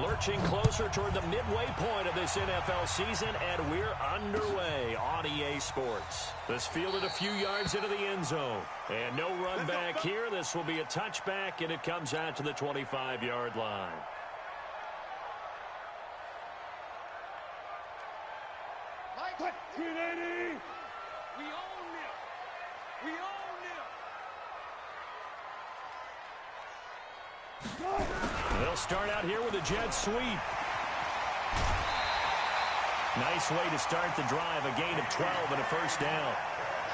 Lurching closer toward the midway point of this NFL season, and we're underway on EA Sports. This fielded a few yards into the end zone. And no run back here. This will be a touchback, and it comes out to the 25-yard line. Like 380. We own it. We own it. They'll start out here with a jet sweep. Nice way to start the drive, a gain of 12 and a first down.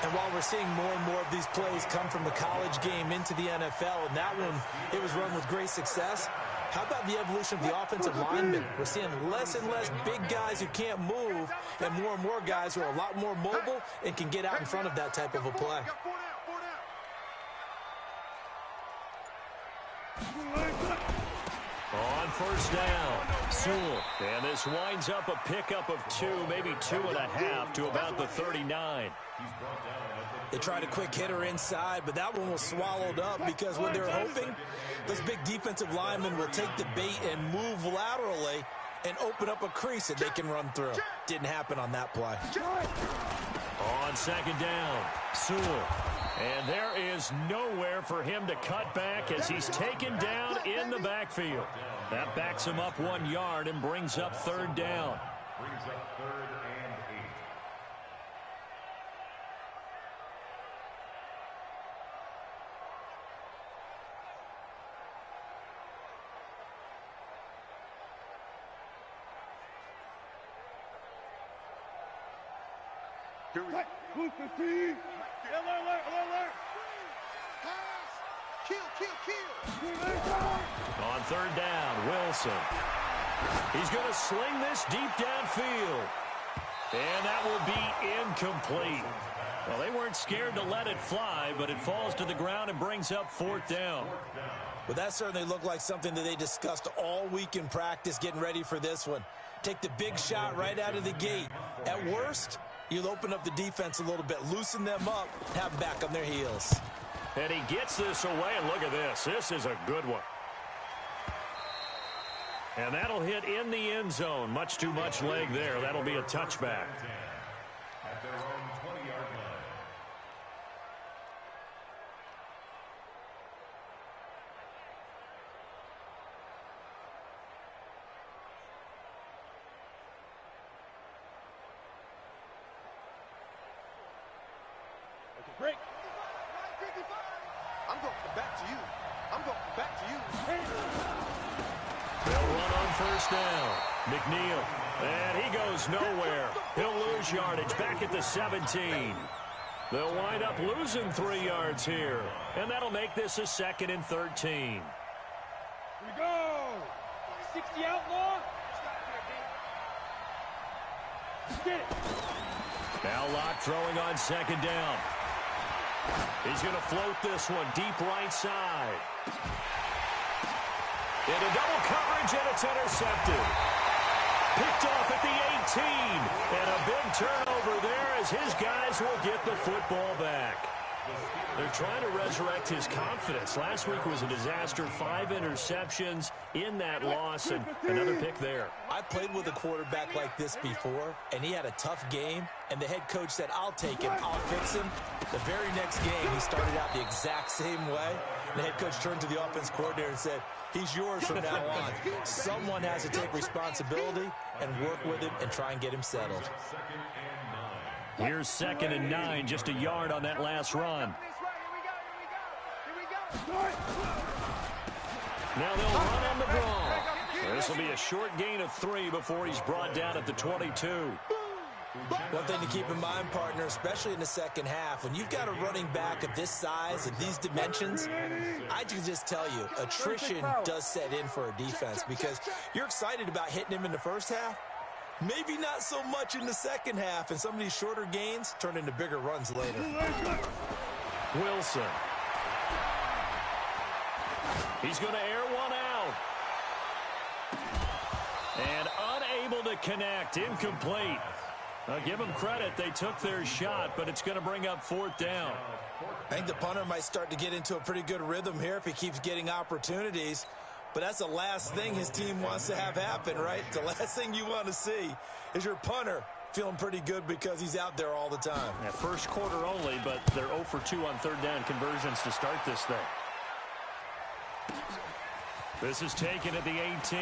And while we're seeing more and more of these plays come from the college game into the NFL, and that one, it was run with great success, how about the evolution of the offensive linemen? We're seeing less and less big guys who can't move and more guys who are a lot more mobile and can get out in front of that type of a play. On first down, Sewell. And this winds up a pickup of 2, maybe 2.5 to about the 39. They tried a quick hitter inside, but that one was swallowed up because what they're hoping, those big defensive linemen will take the bait and move laterally and open up a crease that they can run through. Didn't happen on that play. On second down, Sewell. And there is nowhere for him to cut back as he's taken down in the backfield. That backs him up 1 yard and brings up third down. Brings up 3rd and 8. Here we go. Alert. Pass. Kill. On third down, Wilson. He's going to sling this deep downfield. And that will be incomplete. Well, they weren't scared to let it fly, but it falls to the ground and brings up 4th down. Well, that certainly looked like something that they discussed all week in practice getting ready for this one. Take the big shot right out of the gate. At worst, you'll open up the defense a little bit, loosen them up, have them back on their heels. And he gets this away, and look at this. This is a good one. And that'll hit in the end zone. Much too much leg there. That'll be a touchback. At their own 20-yard line. Break. I'm going back to you. They'll run on first down. McNeil. And he goes nowhere. He'll lose yardage back at the 17. They'll wind up losing 3 yards here. And that'll make this a 2nd and 13. Here we go. 60 outlaw. Get it. Now Locke throwing on second down. He's going to float this one deep right side. Into double coverage, and it's intercepted. Picked off at the 18. And a big turnover there as his guys will get the football back. They're trying to resurrect his confidence. Last week was a disaster. 5 interceptions in that loss, and another pick there. I played with a quarterback like this before, and he had a tough game, and the head coach said, I'll take him, I'll fix him. The very next game, he started out the exact same way. The head coach turned to the offense coordinator and said, he's yours from now on. Someone has to take responsibility and work with him and try and get him settled. Here's 2nd and 9, just a yard on that last run. Now they'll run on the draw. This will be a short gain of 3 before he's brought down at the 22. One thing to keep in mind, partner, especially in the second half, when you've got a running back of this size and these dimensions, I can just tell you, attrition does set in for a defense because you're excited about hitting him in the first half. Maybe not so much in the second half, and some of these shorter gains turn into bigger runs later. Wilson. He's going to air one out. And unable to connect, incomplete. Now give them credit, they took their shot, but it's going to bring up 4th down. I think the punter might start to get into a pretty good rhythm here if he keeps getting opportunities. But that's the last thing his team wants to have happen, right? The last thing you want to see is your punter feeling pretty good because he's out there all the time. Yeah, first quarter only, but they're 0 for 2 on third down conversions to start this thing. This is taken at the 18.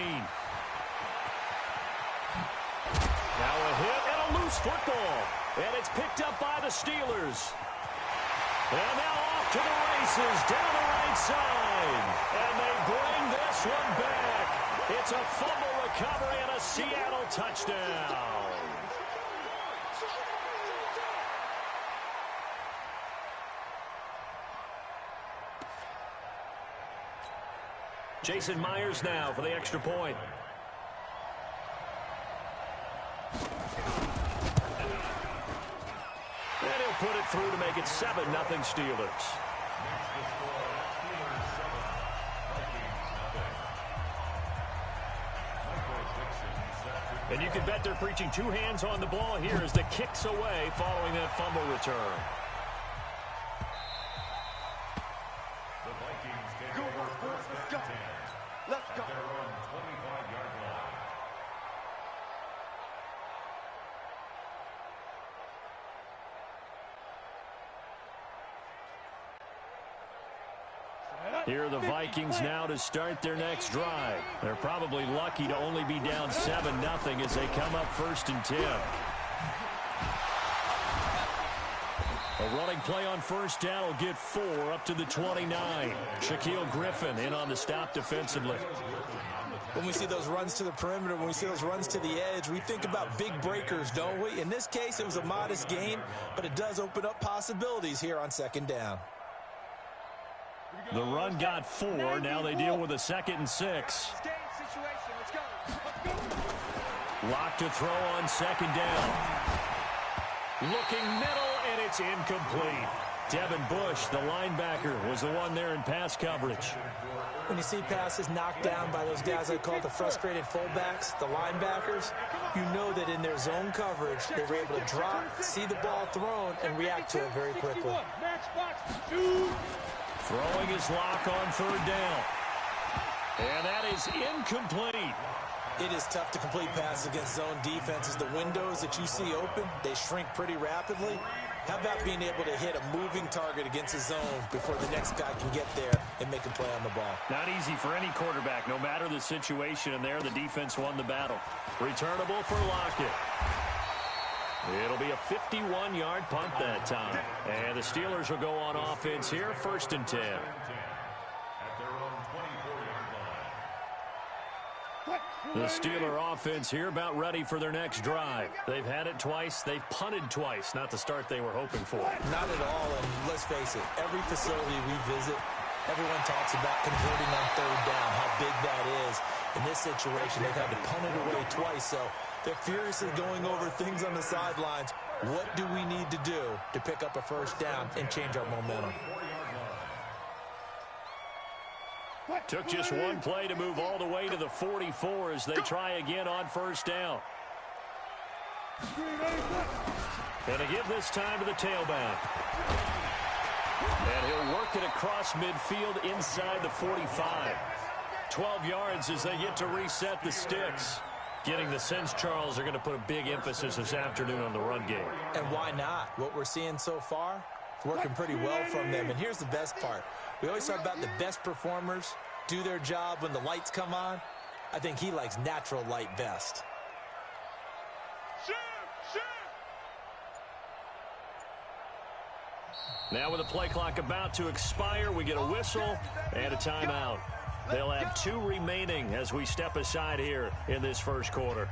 Now a hit and a loose football. And it's picked up by the Steelers. And now off to the races down the right side. And they bring this one back. It's a fumble recovery and a Seattle touchdown. Jason Myers now for the extra point. And he'll put it through to make it 7-0 Steelers. And you can bet they're preaching 2 hands on the ball here as the kick's away following that fumble return. The Vikings take over first and 10. Let's go. At their own 25-yard line. Here are the Vikings now to start their next drive. They're probably lucky to only be down 7-0 as they come up 1st and 10. A running play on first down will get 4 up to the 29. Shaquille Griffin in on the stop defensively. When we see those runs to the perimeter, when we see those runs to the edge, we think about big breakers, don't we? In this case, it was a modest gain, but it does open up possibilities here on 2nd down. The run got 4. Now they deal with a 2nd and 6. Lock to throw on 2nd down. Looking middle, and it's incomplete. Devin Bush, the linebacker, was the one there in pass coverage. When you see passes knocked down by those guys I call the frustrated fullbacks, the linebackers, you know that in their zone coverage, they were able to drop, see the ball thrown, and react to it very quickly. Throwing his lock on 3rd down. And that is incomplete. It is tough to complete passes against zone defenses. The windows that you see open, they shrink pretty rapidly. How about being able to hit a moving target against a zone before the next guy can get there and make a play on the ball? Not easy for any quarterback, no matter the situation. And there, the defense won the battle. Returnable for Lockett. It'll be a 51-yard punt that time. And the Steelers will go on offense here, 1st and 10. At their own 24-yard line. The Steeler offense here about ready for their next drive. They've had it twice. They've punted twice. Not the start they were hoping for. Not at all, and let's face it, every facility we visit, everyone talks about converting on 3rd down, how big that is. In this situation, they've had to punt it away twice, so they're furiously going over things on the sidelines. What do we need to do to pick up a 1st down and change our momentum? Took just one play to move all the way to the 44 as they try again on 1st down. And to give this time to the tailback. And he'll work it across midfield inside the 45. 12 yards as they get to reset the sticks. Getting the sense Charles are going to put a big emphasis this afternoon on the run game. And why not? What we're seeing so far, it's working pretty well from them. And here's the best part. We always talk about the best performers do their job when the lights come on. I think he likes natural light best. Now with the play clock about to expire, we get a whistle and a timeout. They'll have 2 remaining as we step aside here in this 1st quarter.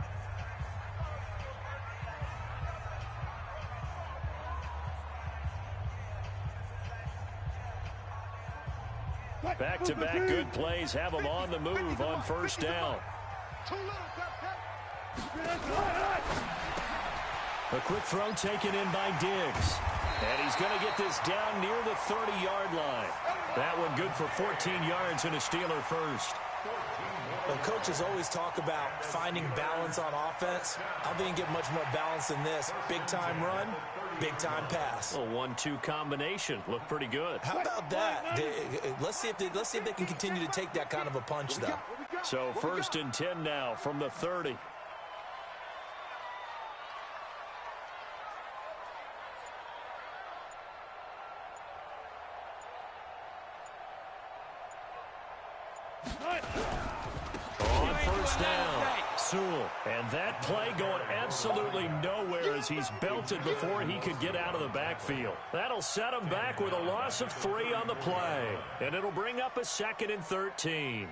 Back-to-back good plays have them on the move on 1st down. A quick throw taken in by Diggs. And he's going to get this down near the 30-yard line. That one good for 14 yards and a Steeler first. Well, coaches always talk about finding balance on offense. I don't think you get much more balance than this. Big-time run, big-time pass. A 1-2 combination. Looked pretty good. How about that? Let's see if they can continue to take that kind of a punch, though. So 1st and 10 now from the 30. On 1st down, Sewell. And that play going absolutely nowhere as he's belted before he could get out of the backfield. That'll set him back with a loss of 3 on the play. And it'll bring up a 2nd and 13.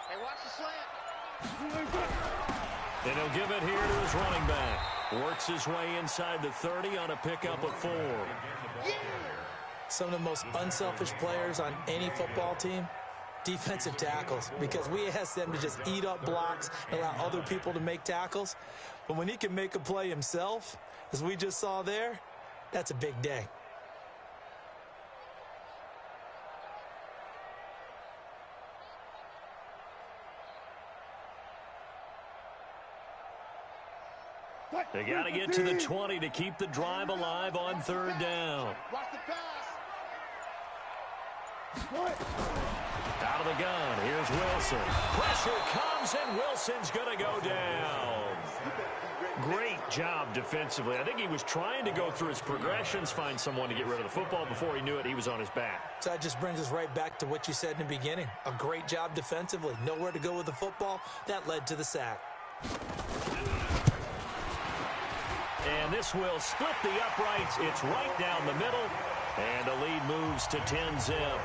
Hey, watch the slant. And he'll give it here to his running back. Works his way inside the 30 on a pickup of 4. Some of the most unselfish players on any football team, defensive tackles, because we ask them to just eat up blocks and allow other people to make tackles. But when he can make a play himself, as we just saw there, that's a big day. They got to get to the 20 to keep the drive alive on 3rd down. Watch the pass. Out of the gun, here's Wilson. Pressure comes, and Wilson's going to go down. Great job defensively. I think he was trying to go through his progressions, find someone to get rid of the football. Before he knew it, he was on his back. So that just brings us right back to what you said in the beginning. A great job defensively. Nowhere to go with the football. That led to the sack. And this will split the uprights. It's right down the middle. And the lead moves to 10-zip.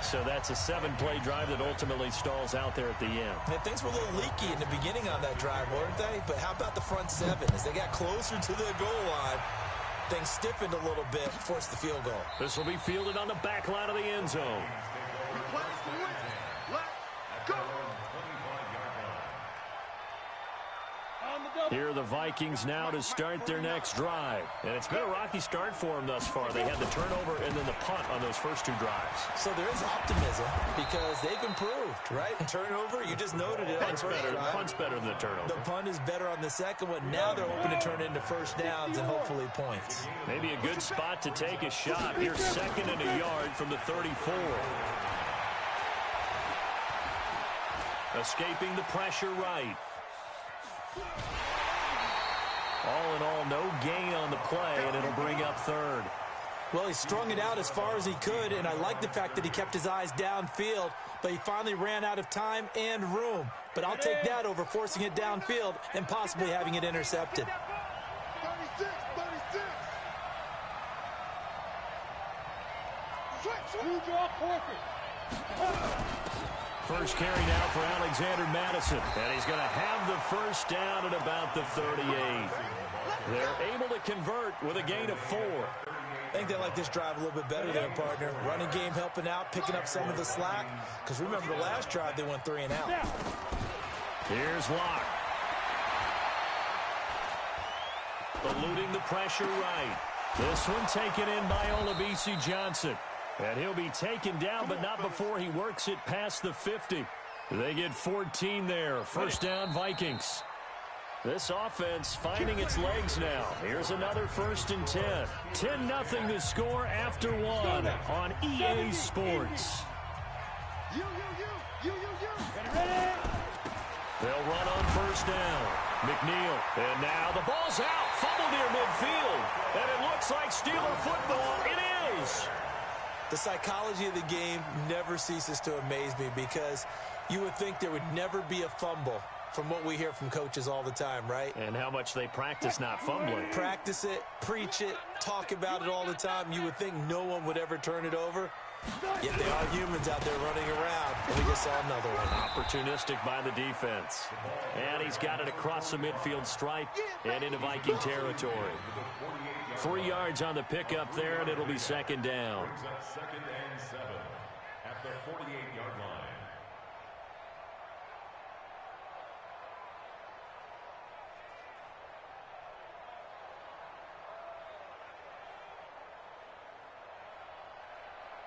So that's a 7-play drive that ultimately stalls out there at the end. And things were a little leaky in the beginning on that drive, weren't they? But how about the front 7? As they got closer to the goal line, things stiffened a little bit, forced the field goal. This will be fielded on the back line of the end zone. Here are the Vikings now to start their next drive. And it's been a rocky start for them thus far. They had the turnover and then the punt on those first 2 drives. So there is optimism because they've improved, right? Turnover, you just noted it. Punt's better than the turnover. The punt is better on the second one. Now they're hoping to turn it into 1st downs and hopefully points. Maybe a good spot to take a shot. Here's 2nd and a yard from the 34. Escaping the pressure right. All in all, no gain on the play, and it'll bring up 3rd. Well, he strung it out as far as he could, and I like the fact that he kept his eyes downfield, but he finally ran out of time and room. But I'll take that over forcing it downfield and possibly having it intercepted. 36. First carry now for Alexander Madison, and he's going to have the 1st down at about the 38. They're able to convert with a gain of 4. I think they like this drive a little bit better there, partner. Running game helping out, picking up some of the slack. Because remember, the last drive, they went 3 and out. Here's Locke. Eluding the pressure right. This one taken in by Olabisi Johnson. And he'll be taken down, but not before he works it past the 50. They get 14 there. 1st down, Vikings. This offense finding its legs now. Here's another 1st and 10. 10-0 to score after 1 on EA Sports. They'll run on 1st down. McNeil. And now the ball's out. Fumble near midfield. And it looks like Steeler football. It is. The psychology of the game never ceases to amaze me because you would think there would never be a fumble from what we hear from coaches all the time, right? And how much they practice not fumbling. Practice it, preach it, talk about it all the time. You would think no one would ever turn it over. Yet they are humans out there running around. And we just saw another one. Opportunistic by the defense. And he's got it across the midfield stripe and into Viking territory. 3 yards on the pickup there, and it'll be second down. Second and 7 at the 48-yard line.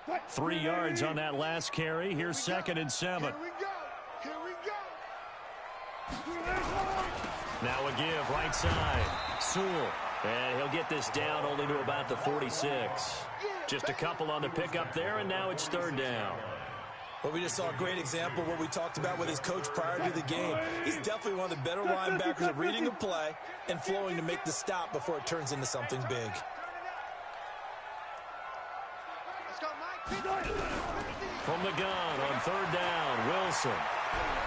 What? 3 yards on that last carry. Here's second and 7. Here we go. Here we go. Now a give right side. Sewell. And he'll get this down only to about the 46. Just a couple on the pickup there, and now it's third down. Well, we just saw a great example of what we talked about with his coach prior to the game. He's definitely one of the better linebackers at reading a play and flowing to make the stop before it turns into something big. Let's go, Mike. From the gun on third down, Wilson.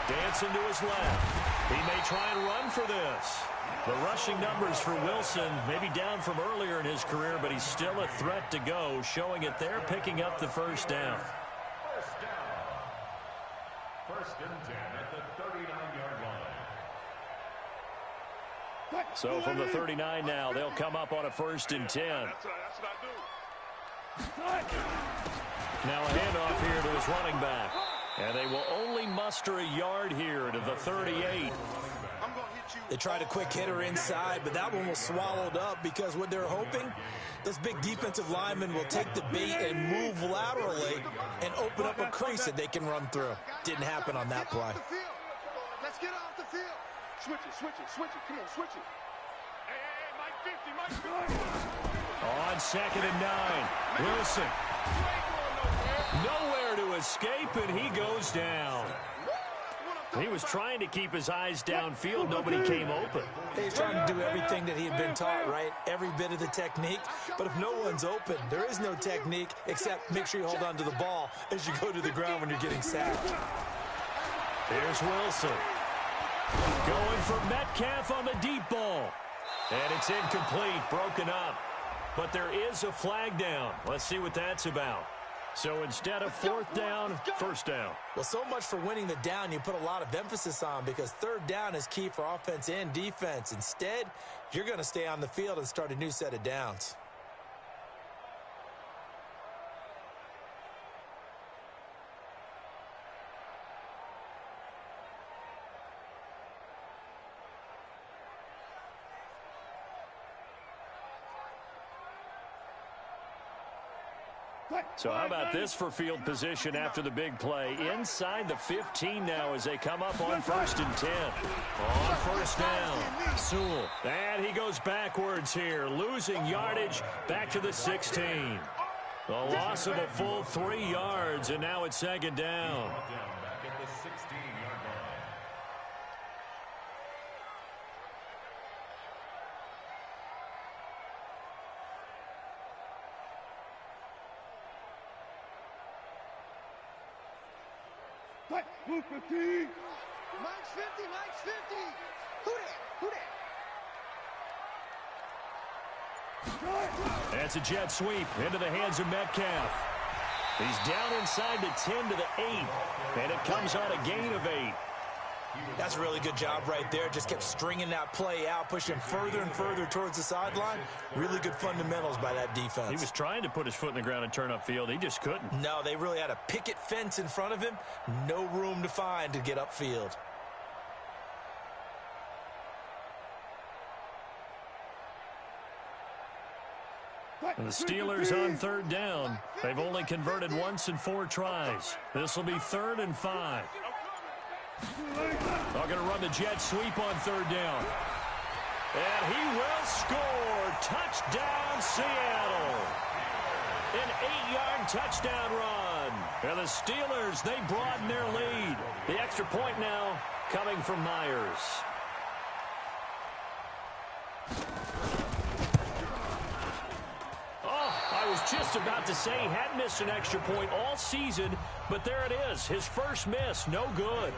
Dancing to his left. He may try and run for this. The rushing numbers for Wilson may be down from earlier in his career, but he's still a threat to go, showing it there, picking up the first down. First and 10 at the 39-yard line. So from the 39 now, they'll come up on a first and 10. That's what I do. Now a handoff here to his running back. And they will only muster a yard here to the 38. I'm going to hit you. They tried a quick hitter inside, but that one was swallowed up because what they're hoping, those big defensive linemen will take the bait and move laterally and open up a crease that they can run through. Didn't happen on that play. Let's get off the field. Switch it, switch it, switch it. Come on, switch it. Hey, Mike 50, Mike 50. On second and 9, Wilson. Nowhere to escape, and he goes down. He was trying to keep his eyes downfield. Nobody came open. He's trying to do everything that he had been taught, right? Every bit of the technique. But if no one's open, there is no technique except make sure you hold on to the ball as you go to the ground when you're getting sacked. Here's Wilson. Going for Metcalf on the deep ball. And it's incomplete, broken up. But there is a flag down. Let's see what that's about. So instead of fourth down, first down. Well, so much for winning the down you put a lot of emphasis on because third down is key for offense and defense. Instead, you're going to stay on the field and start a new set of downs. So how about this for field position after the big play? Inside the 15 now as they come up on first and 10. On first down, Sewell. And he goes backwards here, losing yardage back to the 16. The loss of a full 3 yards, and now it's second down. Back at the 16-yard line. What? Move 50. Mike's 50, Mike's 50. Who that? That's a jet sweep into the hands of Metcalf. He's down inside the 10 to the 8, and it comes on a gain of 8. That's a really good job right there. Just kept stringing that play out, pushing further and further towards the sideline. Really good fundamentals by that defense. He was trying to put his foot in the ground and turn upfield. He just couldn't. No, they really had a picket fence in front of him. No room to find to get upfield. And the Steelers on third down. They've only converted once in 4 tries. This will be 3rd and 5. They're going to run the jet sweep on third down. And he will score. Touchdown, Seattle. An 8-yard touchdown run. And the Steelers, they broaden their lead. The extra point now coming from Myers. I was just about to say he hadn't missed an extra point all season, but there it is. His first miss, no good.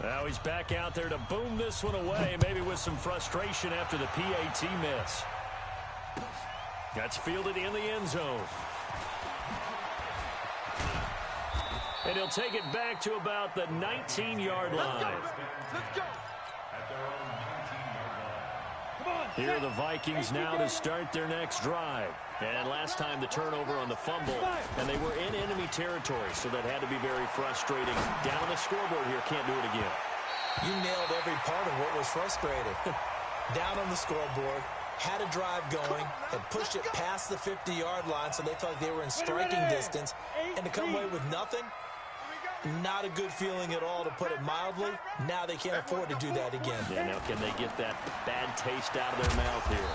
Now he's back out there to boom this one away, maybe with some frustration after the PAT miss. That's fielded in the end zone. And he'll take it back to about the 19-yard line. Let's go. At their own 19 Here are the Vikings now to start their next drive. And last time the turnover on the fumble, and they were in enemy territory, so that had to be very frustrating. Down on the scoreboard here, can't do it again. You nailed every part of what was frustrating. Down on the scoreboard, had a drive going, had pushed it past the 50-yard line, so they felt like they were in striking distance, and to come away with nothing, not a good feeling at all, to put it mildly. Now they can't afford to do that again. Yeah, now can they get that bad taste out of their mouth here?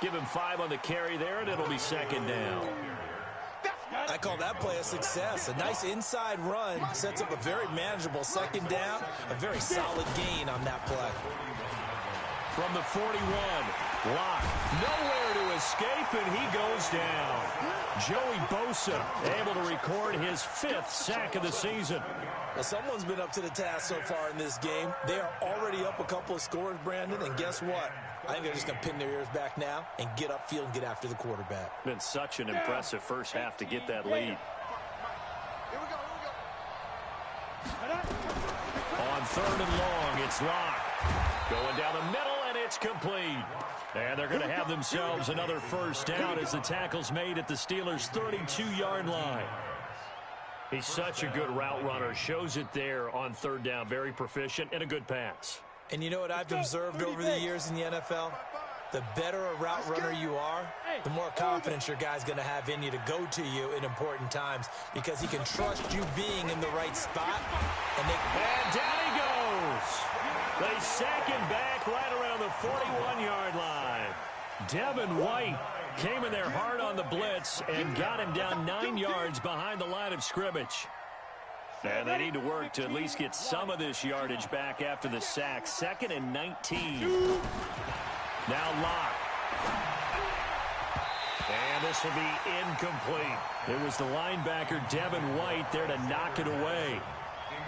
Give him 5 on the carry there, and it'll be second down. I call that play a success. A nice inside run sets up a very manageable second down, a very solid gain on that play. From the 41, Locke, nowhere to escape, and he goes down. Joey Bosa able to record his 5th sack of the season. Well, someone's been up to the task so far in this game. They are already up a couple of scores, Brandon, and guess what? I think they're just going to pin their ears back now and get upfield and get after the quarterback. Been such an impressive first half to get that lead. On 3rd and long, it's Locke. Going down the middle, and it's complete. And they're going to have themselves another first down as the tackle's made at the Steelers' 32-yard line. He's such a good route runner. Shows it there on 3rd down. Very proficient and a good pass. And you know what I've observed over the years in the NFL? The better a route runner you are, the more confidence your guy's going to have in you to go to you in important times, because he can trust you being in the right spot. And down he goes. They sack him back right around the 41-yard line. Devin White came in there hard on the blitz and got him down 9 yards behind the line of scrimmage. And they need to work to at least get some of this yardage back after the sack. 2nd and 19. Now Locke. And this will be incomplete. It was the linebacker Devin White there to knock it away.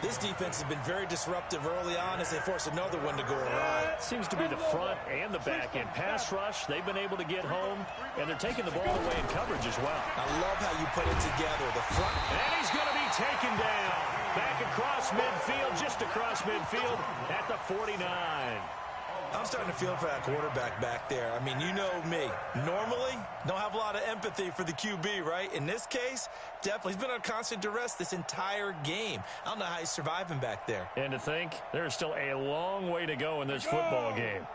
This defense has been very disruptive early on as they force another one to go awry. Seems to be the front and the back end. Pass rush, they've been able to get home, and they're taking the ball away in coverage as well. I love how you put it together. The front. And he's going to be taken down. Back across midfield, just across midfield at the 49. I'm starting to feel for that quarterback back there. I mean, you know me. Normally, don't have a lot of empathy for the QB, right? In this case, definitely. He's been on constant duress this entire game. I don't know how he's surviving back there. And to think, there's still a long way to go in this football game.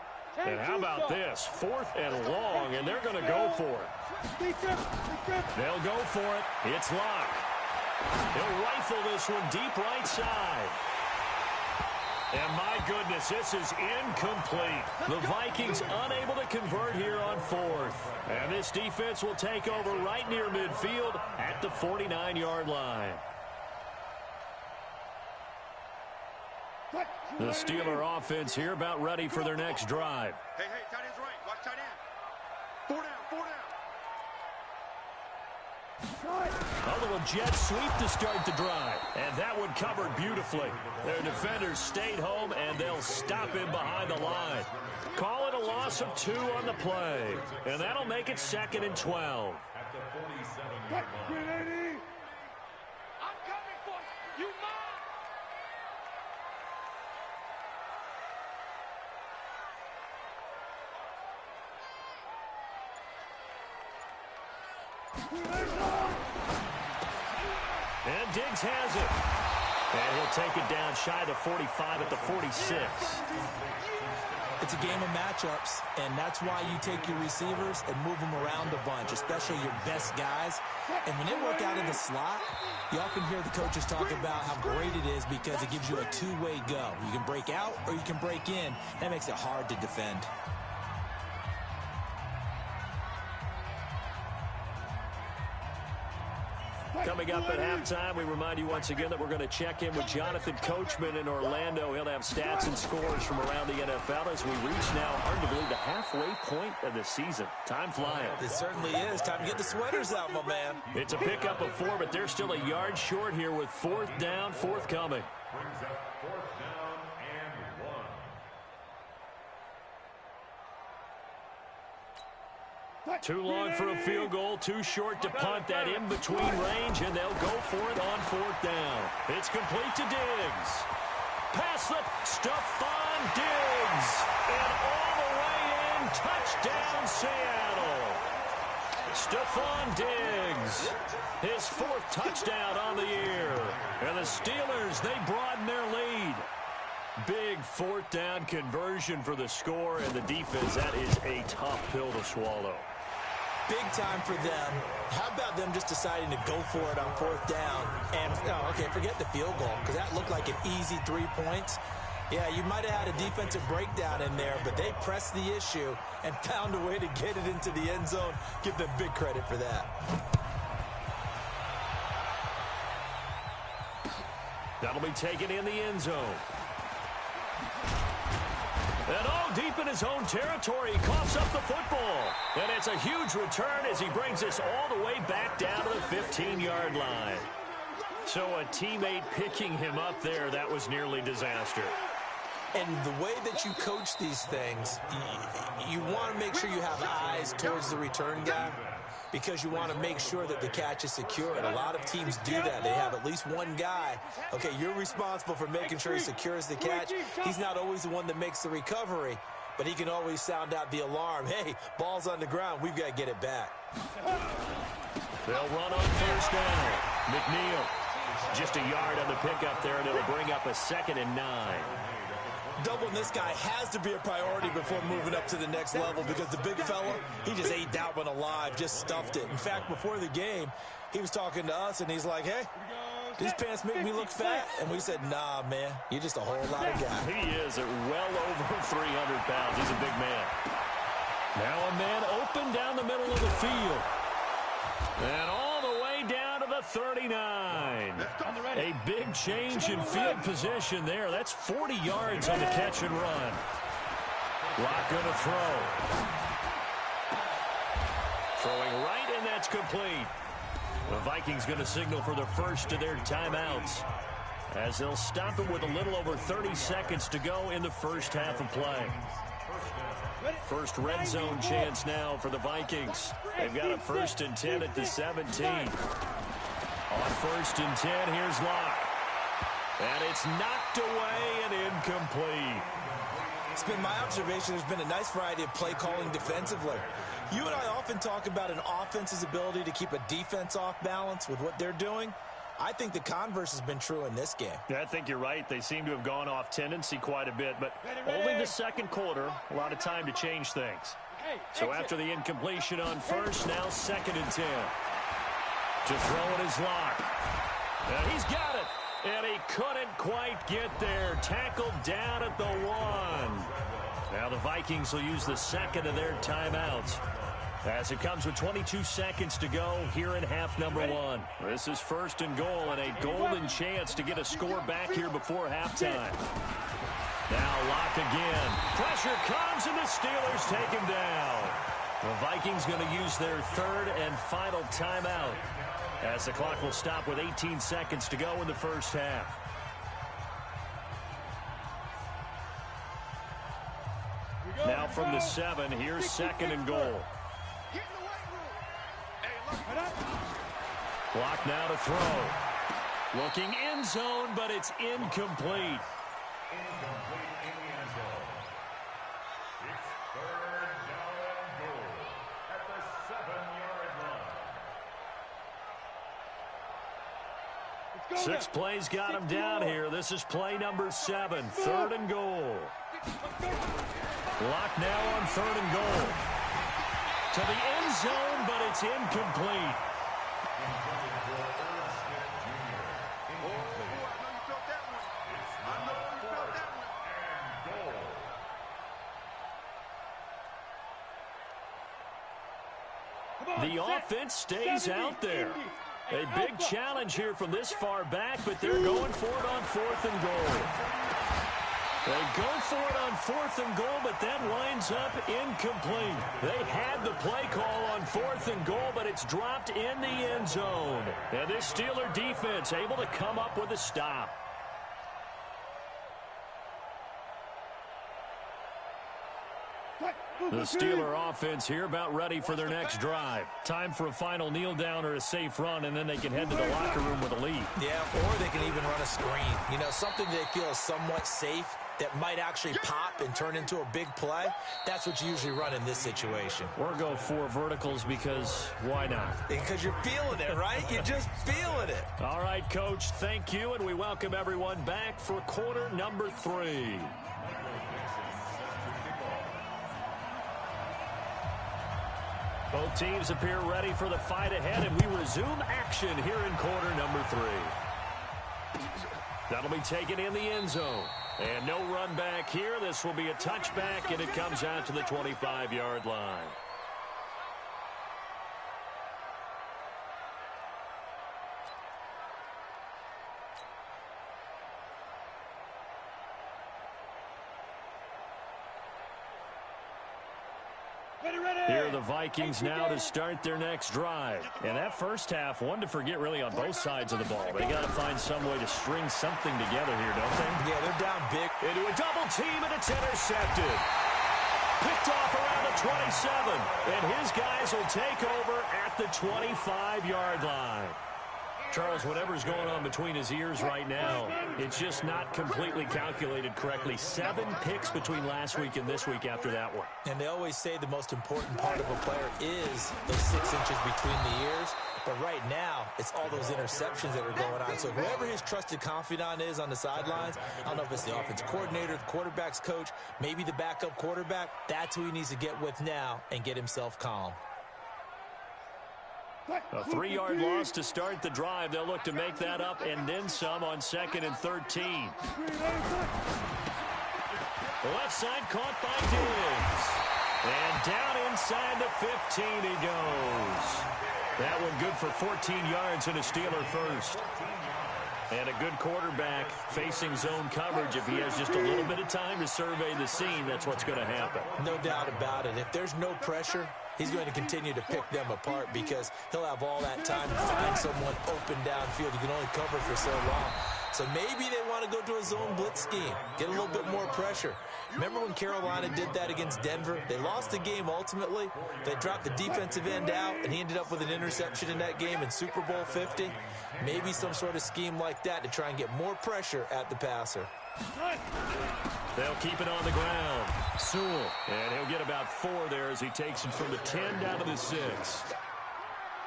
And how about this? 4th and long, and they're going to go for it. They'll go for it. It's Locke. He'll rifle this one deep right side. And my goodness, this is incomplete. The Vikings unable to convert here on 4th. And this defense will take over right near midfield at the 49-yard line. The Steeler offense here about ready for their next drive. Hey, tight end's right. Watch tight end. 4 down, 4 down. A little jet sweep to start the drive. And that one covered beautifully. Their defenders stayed home, and they'll stop him behind the line. Call it a loss of 2 on the play. And that'll make it 2nd and 12. At the 47-yard line. I'm coming for you. You mine. And Diggs has it. And he'll take it down shy of the 45 at the 46. It's a game of matchups, and that's why you take your receivers and move them around a bunch, especially your best guys. And when they work out of the slot, you often hear the coaches talk about how great it is because it gives you a two-way go. You can break out or you can break in. That makes it hard to defend. Coming up at halftime, we remind you once again that we're going to check in with Jonathan Coachman in Orlando. He'll have stats and scores from around the NFL as we reach now, hard to believe, the halfway point of the season. Time flying. It certainly is. Time to get the sweaters out, my man. It's a pickup of 4, but they're still a yard short here with 4th down, forthcoming. Brings up 4th down and 1. Too long for a field goal, too short to punt. That in-between range, and they'll go for it on 4th down. It's complete to Diggs. Pass slip, Stephon Diggs, and all the way Touchdown, Seattle. Stephon Diggs, his 4th touchdown on the year. And the Steelers, they broaden their lead. Big 4th down conversion for the score, and the defense, that is a tough pill to swallow. Big time for them. How about them just deciding to go for it on 4th down? And, okay, forget the field goal, because that looked like an easy 3 points. Yeah, you might have had a defensive breakdown in there, but they pressed the issue and found a way to get it into the end zone. Give them big credit for that. That'll be taken in the end zone. And deep in his own territory, he coughs up the football. And it's a huge return as he brings us all the way back down to the 15-yard line. So a teammate picking him up there, that was nearly disaster. And the way that you coach these things, you want to make sure you have eyes towards the return guy because you want to make sure that the catch is secure. And a lot of teams do that. They have at least one guy. Okay, you're responsible for making sure he secures the catch. He's not always the one that makes the recovery, but he can always sound out the alarm. Hey, ball's on the ground. We've got to get it back. They'll run on 1st down. McNeil just a yard on the pickup there, and it'll bring up a 2nd and 9. Doubling this guy has to be a priority before moving up to the next level because the big fella, he just ate that one alive, just stuffed it. In fact, before the game, he was talking to us, and he's like, hey, these pants make me look fat. And we said, nah, man, you're just a whole lot of guy. He is at well over 300 pounds. He's a big man. Now a man open down the middle of the field. And all the way down to the 39. A big change in field position there. That's 40 yards on the catch and run. Lock going to throw. Throwing right, and that's complete. The Vikings going to signal for the first of their timeouts as they'll stop it with a little over 30 seconds to go in the first half of play. First red zone chance now for the Vikings. They've got a 1st and 10 at the 17. On 1st and 10, here's Locke. And it's knocked away and incomplete. It's been my observation there's been a nice variety of play calling defensively. You and I often talk about an offense's ability to keep a defense off balance with what they're doing. I think the converse has been true in this game. Yeah, I think you're right. They seem to have gone off tendency quite a bit, but only the 2nd quarter, a lot of time to change things. So after the incompletion on 1st, now 2nd and 10. To throw it is Locke. And he's got it. And he couldn't quite get there. Tackled down at the 1. Now the Vikings will use the 2nd of their timeouts as it comes with 22 seconds to go here in half number 1. This is 1st and goal and a golden chance to get a score back here before halftime. Now Locke again. Pressure comes and the Steelers take him down. The Vikings going to use their 3rd and final timeout as the clock will stop with 18 seconds to go in the first half. Now from the 7, here's 2nd and goal. Clock now to throw. Looking end zone, but it's incomplete. Incomplete in the end zone. It's 3rd down and goal at the 7-yard line. 6 plays got him down here. This is play number 7, 3rd and goal. Lock now on 3rd and goal. To the end zone, but it's incomplete. The offense stays out there. A big challenge here from this far back, but they're going for it on 4th and goal. They go for it on 4th and goal, but that winds up incomplete. They had the play call on 4th and goal, but it's dropped in the end zone. And this Steeler defense able to come up with a stop. What? The Steeler offense here about ready for their next drive. Time for a final kneel down or a safe run, and then they can head to the locker room with a lead. Yeah, or they can even run a screen. You know, something they feel is somewhat safe that might actually pop and turn into a big play. That's what you usually run in this situation. Or go 4 verticals because why not? Because you're feeling it, right? You're just feeling it. All right, Coach, thank you, and we welcome everyone back for quarter number 3. Both teams appear ready for the fight ahead, and we resume action here in quarter number 3. That'll be taken in the end zone. And no run back here. This will be a touchback, and it comes out to the 25-yard line. Here are the Vikings now to start their next drive. And that first half, one to forget really on both sides of the ball. They got to find some way to string something together here, don't they? Yeah, they're down big. Into a double team, and it's intercepted. Picked off around the 27. And his guys will take over at the 25-yard line. Charles, whatever's going on between his ears right now, it's just not completely calculated correctly. 7 picks between last week and this week after that one. And they always say the most important part of a player is those 6 inches between the ears. But right now, it's all those interceptions that are going on. So whoever his trusted confidant is on the sidelines, I don't know if it's the offense coordinator, the quarterback's coach, maybe the backup quarterback, that's who he needs to get with now and get himself calm. A 3-yard loss to start the drive. They'll look to make that up and then some on 2nd and 13. The left side caught by Diggs. And down inside the 15 he goes. That one good for 14 yards and a Steeler first. And a good quarterback facing zone coverage. If he has just a little bit of time to survey the scene, that's what's going to happen. No doubt about it. If there's no pressure, he's going to continue to pick them apart because he'll have all that time to find someone open downfield. He can only cover for so long. So maybe they want to go to a zone blitz scheme, get a little bit more pressure. Remember when Carolina did that against Denver? They lost the game ultimately. They dropped the defensive end out, and he ended up with an interception in that game in Super Bowl 50. Maybe some sort of scheme like that to try and get more pressure at the passer. They'll keep it on the ground. Sewell, and he'll get about 4 there as he takes it from the 10 down to the 6.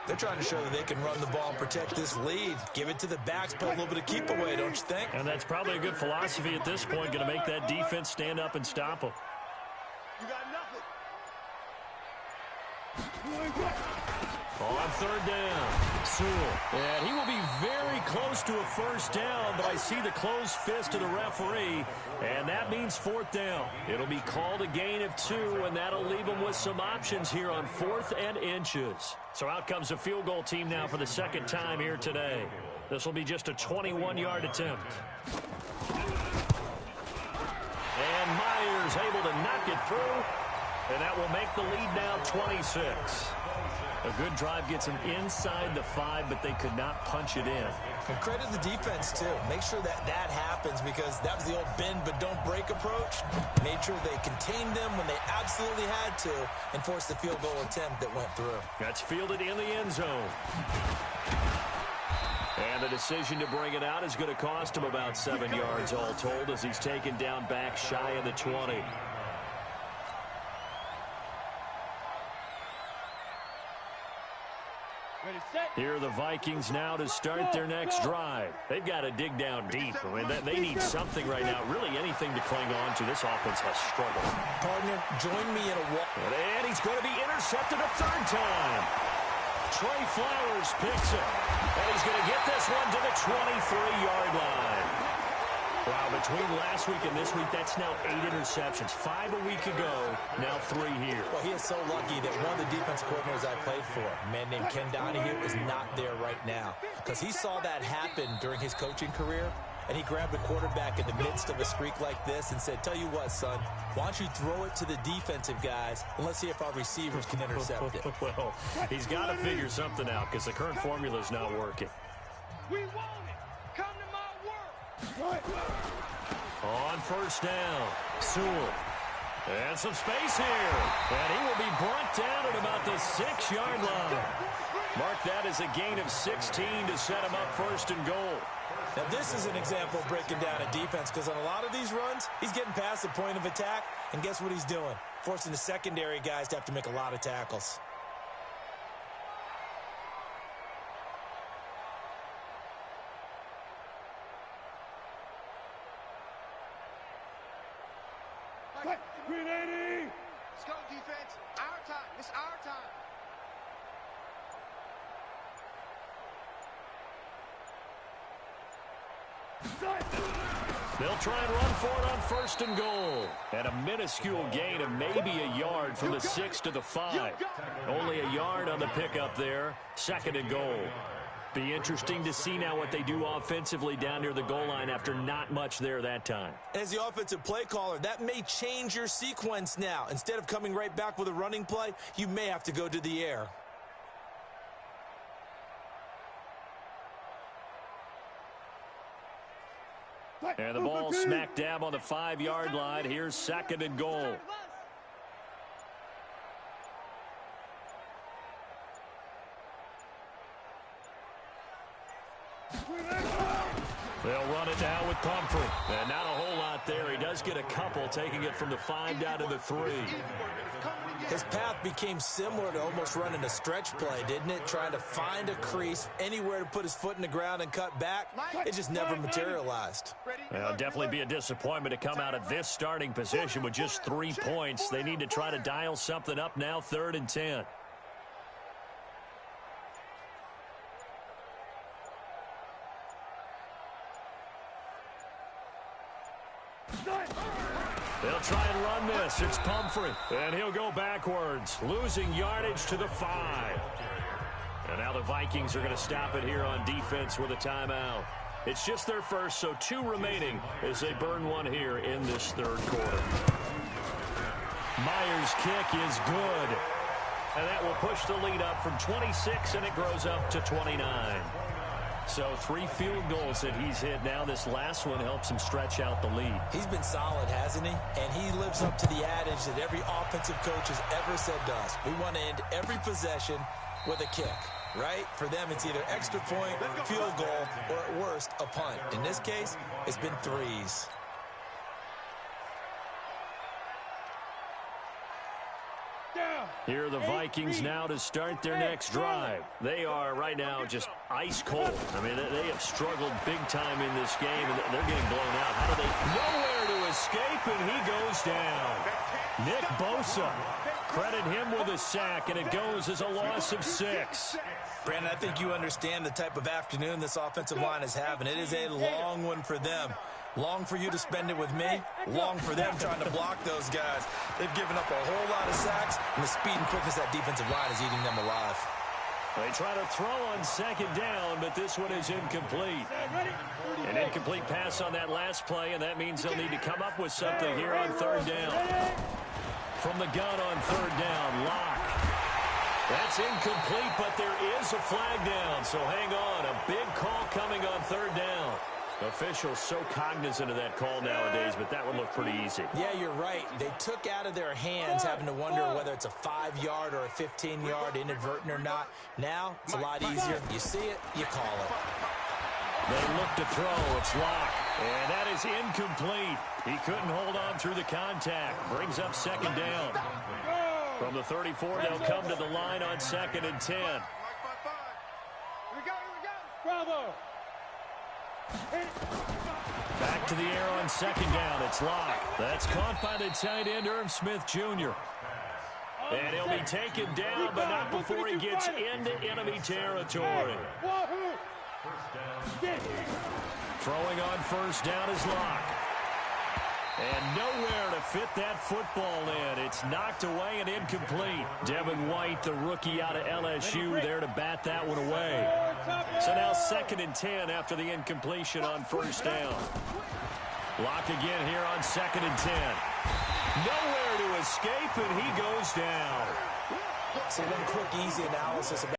They're trying to show that they can run the ball and protect this lead. Give it to the backs, put a little bit of keep away, don't you think? And that's probably a good philosophy at this point, going to make that defense stand up and stop them. You got nothing. On 3rd down, Sewell. And he will be very close to a first down, but I see the closed fist of the referee, and that means 4th down. It'll be called a gain of 2, and that'll leave them with some options here on 4th and inches. So out comes the field goal team now for the 2nd time here today. This will be just a 21-yard attempt. And Myers able to knock it through, and that will make the lead now 26. A good drive gets them inside the 5, but they could not punch it in. And credit the defense, too. Make sure that that happens because that was the old bend but don't break approach. Made sure they contained them when they absolutely had to and forced the field goal attempt that went through. That's fielded in the end zone. And the decision to bring it out is going to cost him about 7 yards all told as he's taken down back shy of the 20. Here are the Vikings now to start their next drive. They've got to dig down deep. I mean, they need something right now, really anything to cling on to. This offense has struggled. Partner, join me in a walk. And he's going to be intercepted a 3rd time. Trey Flowers picks it. And he's going to get this one to the 23-yard line. Wow, between last week and this week, that's now 8 interceptions. 5 a week ago, now 3 here. Well, he is so lucky that one of the defense coordinators I played for, a man named Ken Donahue, is not there right now. Because he saw that happen during his coaching career, and he grabbed the quarterback in the midst of a streak like this and said, tell you what, son, why don't you throw it to the defensive guys, and let's see if our receivers can intercept it. Well, he's got to figure something out because the current formula is not working. We want it. Come to my work. On 1st down, Sewell. And some space here. And he will be brought down at about the 6-yard line. Mark that as a gain of 16 to set him up first and goal. Now, this is an example of breaking down a defense because on a lot of these runs, he's getting past the point of attack, and guess what he's doing? Forcing the secondary guys to have to make a lot of tackles. Let's go, defense. Our time. It's our time. They'll try and run for it on first and goal. And a minuscule gain of maybe a yard from the 6 to the 5. Only a yard on the pickup there. Second and goal. Be interesting to see now what they do offensively down near the goal line after not much there that time. As the offensive play caller, that may change your sequence now. Instead of coming right back with a running play, you may have to go to the air. And the ball smack dab on the 5-yard line. Here's second and goal. They'll run it now with Pumphrey. And not a whole lot there. He does get a couple, taking it from the 5 down to the 3. His path became similar to almost running a stretch play, didn't it? Trying to find a crease, anywhere to put his foot in the ground and cut back. It just never materialized. Well, definitely be a disappointment to come out of this starting position with just 3 points. They need to try to dial something up now, 3rd and 10. They'll try and run this. It's Pumphrey. And he'll go backwards, losing yardage to the 5. And now the Vikings are going to stop it here on defense with a timeout. It's just their first, so 2 remaining as they burn one here in this 3rd quarter. Myers' kick is good. And that will push the lead up from 26, and it grows up to 29. So 3 field goals that he's hit now. This last one helps him stretch out the lead. He's been solid, hasn't he? And he lives up to the adage that every offensive coach has ever said to us. We want to end every possession with a kick, right? For them, it's either extra point, field goal, or at worst, a punt. In this case, it's been 3s. Here are the Vikings now to start their next drive. They are right now just ice cold. I mean, they have struggled big time in this game, and they're getting blown out. How do they? Nowhere to escape, and he goes down. Nick Bosa, credit him with a sack, and it goes as a loss of 6. Brandon, I think you understand the type of afternoon this offensive line is having. It is a long one for them. Long for you to spend it with me. Long for them trying to block those guys. They've given up a whole lot of sacks, and the speed and quickness of that defensive line is eating them alive. They try to throw on 2nd down, but this one is incomplete. An incomplete pass on that last play, and that means they'll need to come up with something here on 3rd down. From the gun on 3rd down, Locke. That's incomplete, but there is a flag down, so hang on. A big call coming on 3rd down. Officials so cognizant of that call nowadays, but that would look pretty easy. Yeah, you're right. They took out of their hands having to wonder whether it's a 5-yard or a 15-yard inadvertent or not. Now, it's a lot easier. You see it, you call it. They look to throw. It's Locke. And that is incomplete. He couldn't hold on through the contact. Brings up 2nd down. From the 34, they'll come to the line on 2nd and 10. Here we go. Bravo. Back to the air on 2nd down. It's Locke. That's caught by the tight end, Irv Smith Jr. And he'll be taken down, but not before he gets into enemy territory. Throwing on 1st down is Locke. And nowhere to fit that football in. It's knocked away and incomplete. Devin White, the rookie out of LSU, there to bat that one away. So now 2nd and 10 after the incompletion on 1st down. Locke again here on 2nd and 10. Nowhere to escape, and he goes down. So one quick, easy analysis about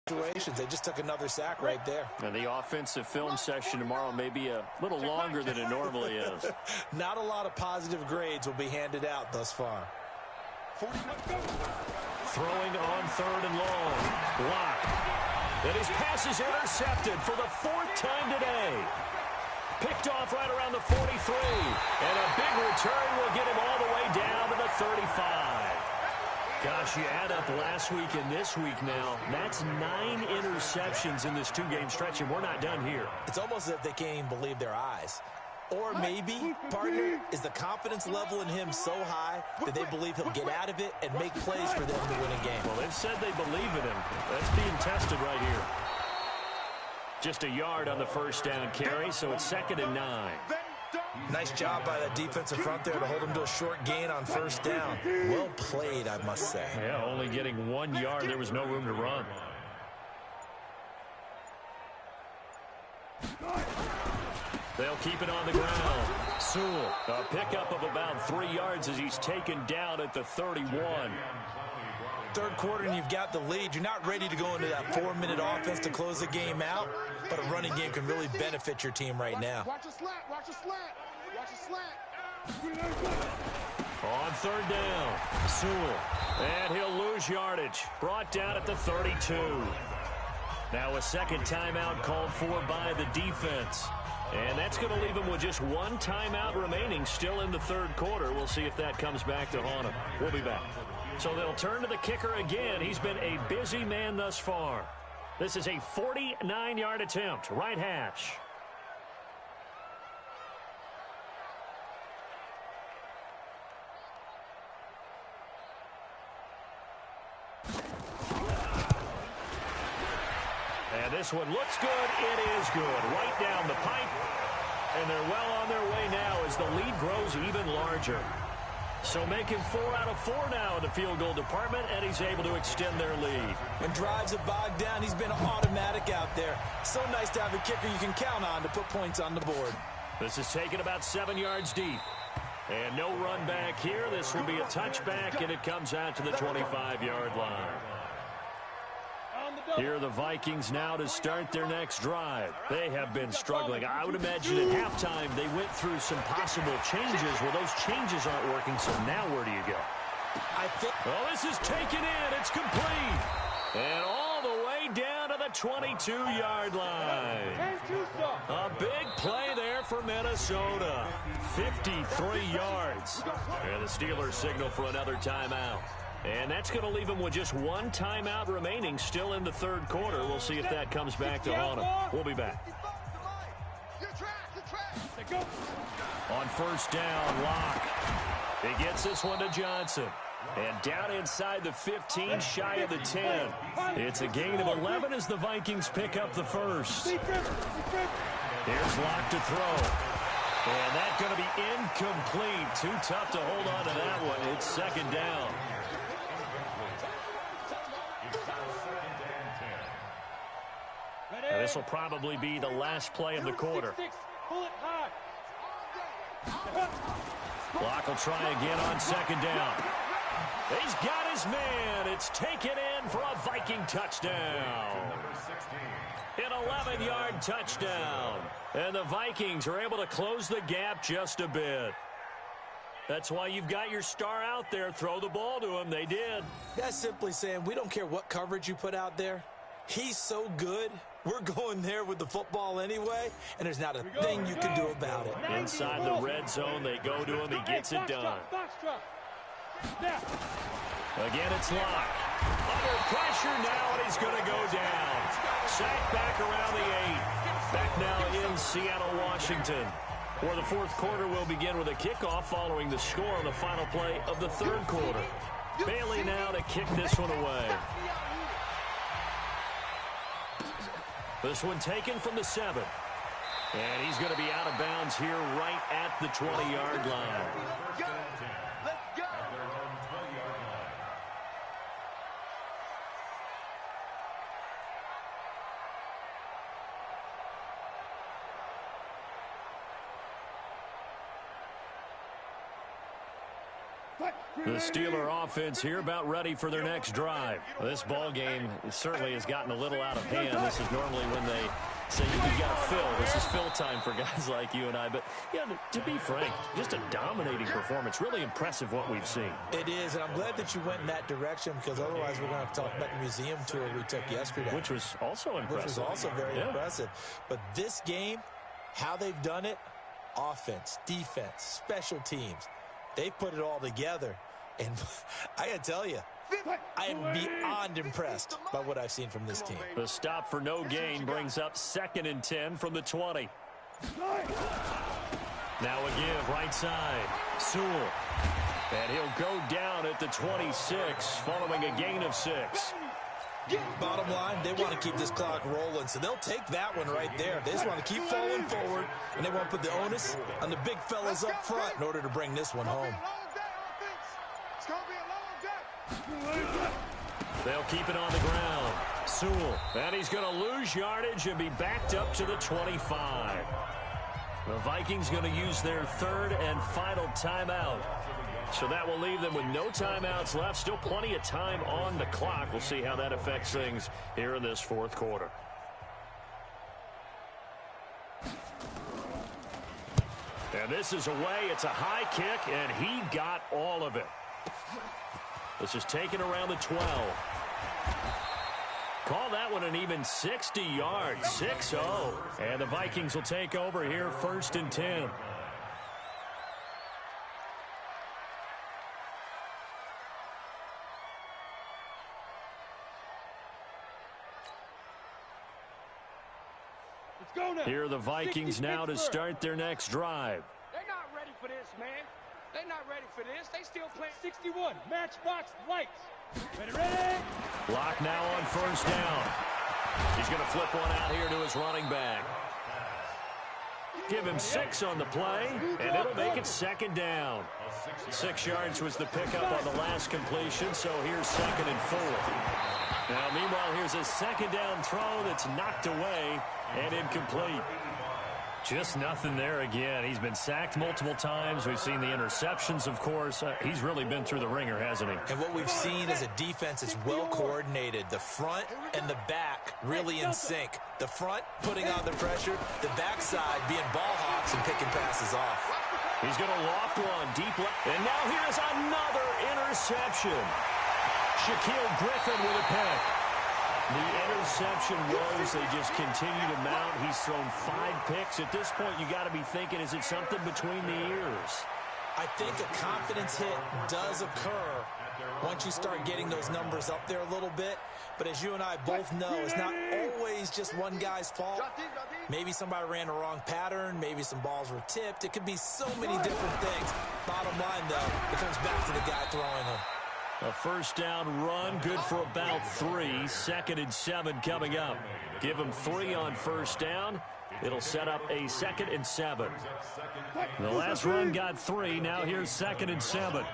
situations. They just took another sack right there. And the offensive film session tomorrow may be a little longer than it normally is. Not a lot of positive grades will be handed out thus far. Throwing on 3rd and long. Block. And his pass is intercepted for the 4th time today. Picked off right around the 43. And a big return will get him all the way down to the 35. Gosh, you add up last week and this week now, that's 9 interceptions in this 2-game stretch, and we're not done here. It's almost as if they can't even believe their eyes. Or maybe, partner, is the confidence level in him so high that they believe he'll get out of it and make plays for them to win a game. Well, they've said they believe in him. That's being tested right here. Just a yard on the first down carry, so it's 2nd and 9. Nice job by that defensive front there to hold him to a short gain on first down. Well played, I must say. Yeah, only getting 1 yard. There was no room to run. They'll keep it on the ground. Sewell, a pickup of about 3 yards as he's taken down at the 31. Third quarter and you've got the lead. You're not ready to go into that 4-minute offense to close the game out, but a running game can really benefit your team right now. Watch a slant, watch a slant, watch a slant. On 3rd down, Sewell, and he'll lose yardage. Brought down at the 32. Now a second timeout called for by the defense. And that's going to leave him with just 1 timeout remaining still in the 3rd quarter. We'll see if that comes back to haunt him. We'll be back. So they'll turn to the kicker again. He's been a busy man thus far. This is a 49-yard attempt, right hash. And this one looks good. It is good. Right down the pipe. And they're well on their way now as the lead grows even larger. So making 4 out of 4 now in the field goal department, and he's able to extend their lead. When drives are bogged down, he's been automatic out there. So nice to have a kicker you can count on to put points on the board. This is taken about 7 yards deep. And no run back here. This will be a touchback, and it comes out to the 25-yard line. Here are the Vikings now to start their next drive. They have been struggling. I would imagine at halftime they went through some possible changes. Well, those changes aren't working, so now where do you go? Well, this is taken in. It's complete. And all the way down to the 22-yard line. A big play there for Minnesota. 53 yards. And the Steelers signal for another timeout. And that's going to leave him with just 1 timeout remaining still in the 3rd quarter. We'll see if that comes back to haunt him. We'll be back. On first down, Locke. He gets this one to Johnson. And down inside the 15, shy of the 10. It's a gain of 11 as the Vikings pick up the first. Here's Locke to throw. And that's going to be incomplete. Too tough to hold on to that one. It's 2nd down. And this will probably be the last play of the quarter. Block will try again on 2nd down. He's got his man. It's taken in for a Viking touchdown. An 11-yard touchdown. And the Vikings are able to close the gap just a bit. That's why you've got your star out there. Throw the ball to him. They did. That's simply saying we don't care what coverage you put out there. He's so good. We're going there with the football anyway, and there's not a thing you can do about it. Inside the red zone, they go to him. He gets it done. Again, it's Locke. Under pressure now, and he's going to go down. Sacked back around the 8. Back now in Seattle, Washington, where the 4th quarter will begin with a kickoff following the score on the final play of the 3rd quarter. Bailey now to kick this one away. This one taken from the 7. And he's going to be out of bounds here right at the 20-yard line. The Steeler offense here about ready for their next drive. This ball game certainly has gotten a little out of hand. This is normally when they say you got to fill. This is fill time for guys like you and I. But, yeah, to be frank, just a dominating performance. Really impressive what we've seen. It is, and I'm glad that you went in that direction because otherwise we're going to have to talk about the museum tour we took yesterday. Which was also impressive. Which was also very impressive. But this game, how they've done it, offense, defense, special teams, they've put it all together. And I got to tell you, I am beyond impressed by what I've seen from this team. The stop for no gain brings up 2nd and 10 from the 20. Now a give right side. Sewell. And he'll go down at the 26 following a gain of 6. Bottom line, they want to keep this clock rolling, so they'll take that one right there. They just want to keep falling forward, and they want to put the onus on the big fellas up front in order to bring this one home. They'll keep it on the ground. Sewell. And he's going to lose yardage and be backed up to the 25. The Vikings going to use their 3rd and final timeout. So that will leave them with no timeouts left. Still plenty of time on the clock. We'll see how that affects things here in this 4th quarter. And this is away. It's a high kick, and he got all of it. This is taken around the 12. Call that one an even 60 yards, 6-0. And the Vikings will take over here 1st and 10. Here are the Vikings now to start their next drive. They're not ready for this, man. They're not ready for this. They still play 61. Matchbox lights. Ready? Block now on 1st down. He's going to flip one out here to his running back. Give him 6 on the play, and it'll make it 2nd down. 6 yards was the pickup on the last completion, so here's 2nd and 4. Now, meanwhile, here's a 2nd down throw that's knocked away and incomplete. Just nothing there again. He's been sacked multiple times. We've seen the interceptions, of course. He's really been through the ringer, hasn't he? And what we've seen is a defense that's well coordinated. The front and the back really in sync. The front putting on the pressure, the backside being ball hawks and picking passes off. He's going to loft one deep left. And now here's another interception. Shaquille Griffin with a pick. The interception woes, they just continue to mount. He's thrown 5 picks. At this point, you got to be thinking, is it something between the ears? I think a confidence hit does occur once you start getting those numbers up there a little bit. But as you and I both know, it's not always just one guy's fault. Maybe somebody ran the wrong pattern. Maybe some balls were tipped. It could be so many different things. Bottom line, though, it comes back to the guy throwing them. A 1st down run, good for about 3. 2nd and 7 coming up. Give him 3 on 1st down. It'll set up a 2nd and 7. The last run got 3. Now here's 2nd and 7.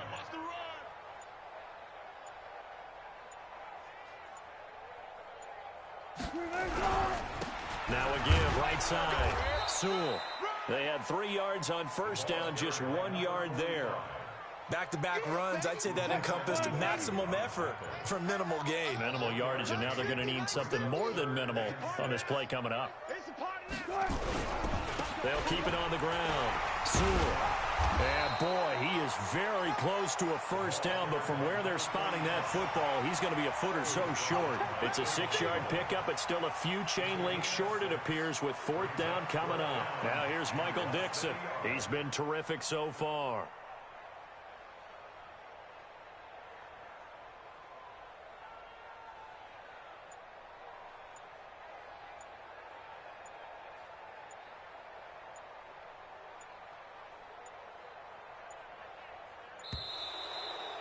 Now a give right side. Sewell. They had 3 yards on 1st down, just 1 yard there. Back-to-back runs, I'd say that encompassed maximum effort for minimal gain. Minimal yardage, and now they're going to need something more than minimal on this play coming up. They'll keep it on the ground. Sewell. And, boy, he is very close to a 1st down, but from where they're spotting that football, he's going to be a foot or so short. It's a 6-yard pickup. It's still a few chain links short, it appears, with 4th down coming up. Now here's Michael Dixon. He's been terrific so far.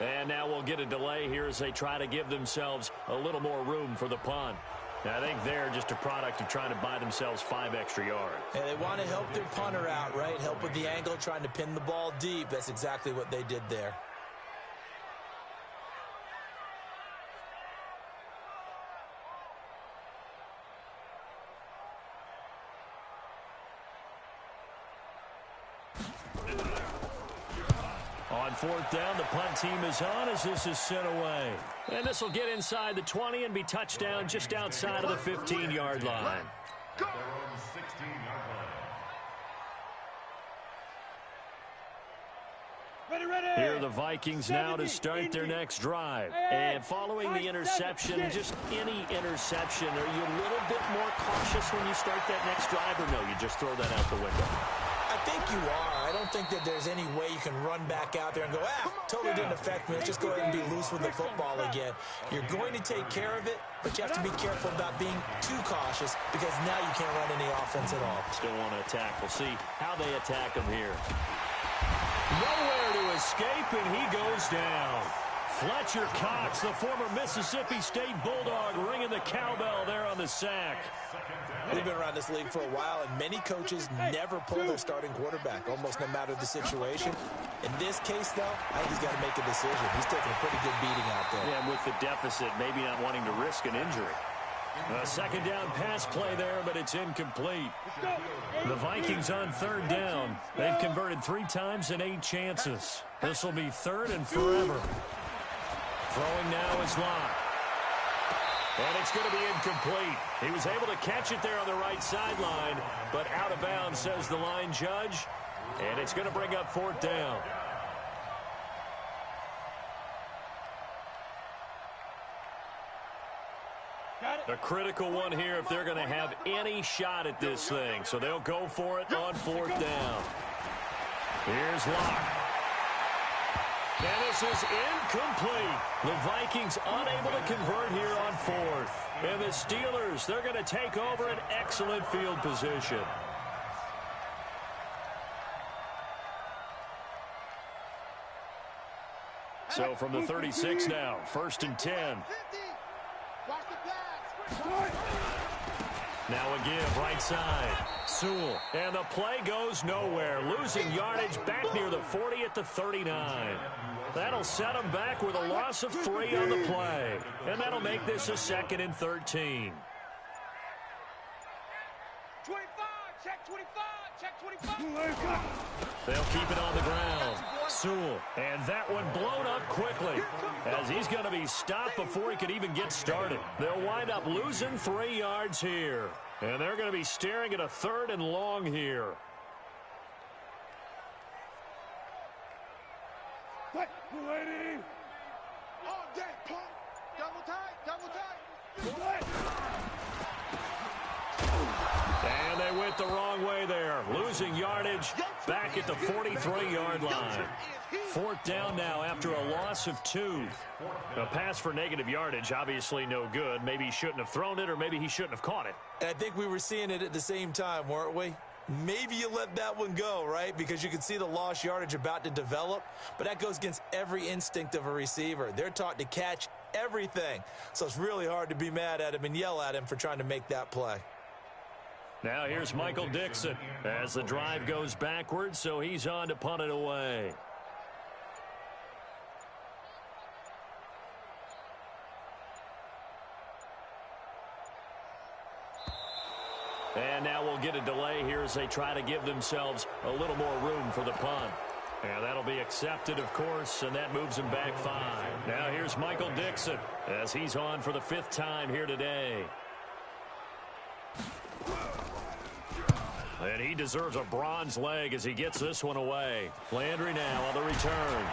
And now we'll get a delay here as they try to give themselves a little more room for the punt. I think they're just a product of trying to buy themselves 5 extra yards. And they want to help their punter out, right? Help with the angle, trying to pin the ball deep. That's exactly what they did there. On fourth down, the punt team is on as this is sent away. And this will get inside the 20 and be touchdown just outside of the 15-yard line. Their own 16-yard line. Here are the Vikings now to start their next drive. And following the interception, just any interception, are you a little bit more cautious when you start that next drive, or no, you just throw that out the window? I think you are. I don't think that there's any way you can run back out there and go, totally didn't affect me. Let's just go ahead and be loose with the football again. You're going to take care of it, but you have to be careful about being too cautious because now you can't run any offense at all. Still want to attack. We'll see how they attack him here. Nowhere to escape, and he goes down. Fletcher Cox, the former Mississippi State Bulldog, ringing the cowbell there on the sack. We've been around this league for a while, and many coaches never pull their starting quarterback, almost no matter the situation. In this case, though, I think he's got to make a decision. He's taking a pretty good beating out there. Yeah, and with the deficit, maybe not wanting to risk an injury. A second down pass play there, but it's incomplete. The Vikings on third down. They've converted 3 times in 8 chances. This will be third and forever. Throwing now is Locke. And it's going to be incomplete. He was able to catch it there on the right sideline, but out of bounds, says the line judge. And it's going to bring up fourth down. A critical one here if they're going to have any shot at this thing. So they'll go for it on fourth down. Here's Locke. And this is incomplete. The Vikings unable to convert here on fourth. And the Steelers, they're going to take over an excellent field position. So from the 36 now, first and 10. Now a give, right side. Sewell. And the play goes nowhere. Losing yardage back near the 40 at the 39. That'll set them back with a loss of 3 on the play. And that'll make this a second and 13. 25, check 25, check 25. They'll keep it on the ground. Sewell. And that one blown up quickly as he's going to be stopped before he could even get started. They'll wind up losing 3 yards here. And they're going to be staring at a third and long here. Waiting. All day, pump. Double tight, double tight. And they went the wrong way there. Losing yardage back at the 43-yard line. Fourth down now after a loss of 2. A pass for negative yardage, obviously no good. Maybe he shouldn't have thrown it, or maybe he shouldn't have caught it. And I think we were seeing it at the same time, weren't we? Maybe you let that one go, right? Because you can see the lost yardage about to develop. But that goes against every instinct of a receiver. They're taught to catch everything. So it's really hard to be mad at him and yell at him for trying to make that play. Now here's Michael Dixon as the drive goes backwards, so he's on to punt it away. And now we'll get a delay here as they try to give themselves a little more room for the punt. And that'll be accepted, of course, and that moves him back 5. Now here's Michael Dixon as he's on for the 5th time here today. And he deserves a bronze leg as he gets this one away. Landry now on the return.